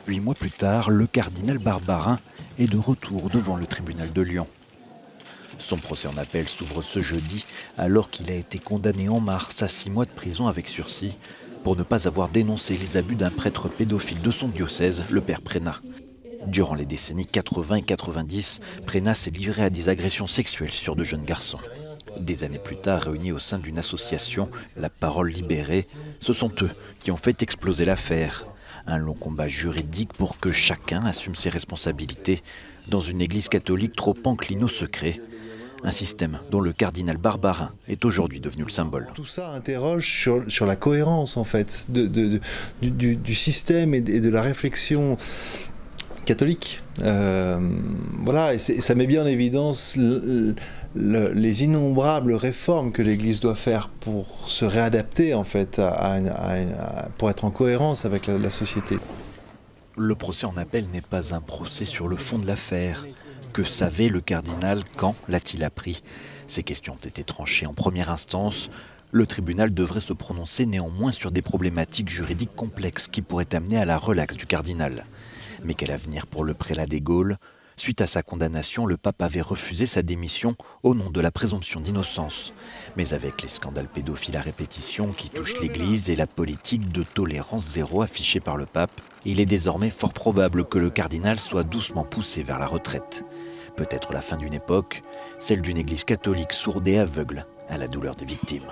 8 mois plus tard, le cardinal Barbarin est de retour devant le tribunal de Lyon. Son procès en appel s'ouvre ce jeudi alors qu'il a été condamné en mars à 6 mois de prison avec sursis pour ne pas avoir dénoncé les abus d'un prêtre pédophile de son diocèse, le père Prénat. Durant les décennies 80 et 90, Prénat s'est livré à des agressions sexuelles sur de jeunes garçons. Des années plus tard, réunis au sein d'une association, La Parole Libérée, ce sont eux qui ont fait exploser l'affaire. Un long combat juridique pour que chacun assume ses responsabilités dans une église catholique trop enclino-secret. Un système dont le cardinal Barbarin est aujourd'hui devenu le symbole. Tout ça interroge sur la cohérence en fait du système et de la réflexion catholique. Voilà, et ça met bien en évidence les innombrables réformes que l'Église doit faire pour se réadapter en fait, pour être en cohérence avec la société. Le procès en appel n'est pas un procès sur le fond de l'affaire. Que savait le cardinal? Quand l'a-t-il appris? Ces questions ont été tranchées en première instance. Le tribunal devrait se prononcer néanmoins sur des problématiques juridiques complexes qui pourraient amener à la relaxe du cardinal. Mais quel avenir pour le prélat des Gaules? Suite à sa condamnation, le pape avait refusé sa démission au nom de la présomption d'innocence. Mais avec les scandales pédophiles à répétition qui touchent l'Église et la politique de tolérance zéro affichée par le pape, il est désormais fort probable que le cardinal soit doucement poussé vers la retraite. Peut-être la fin d'une époque, celle d'une Église catholique sourde et aveugle à la douleur des victimes.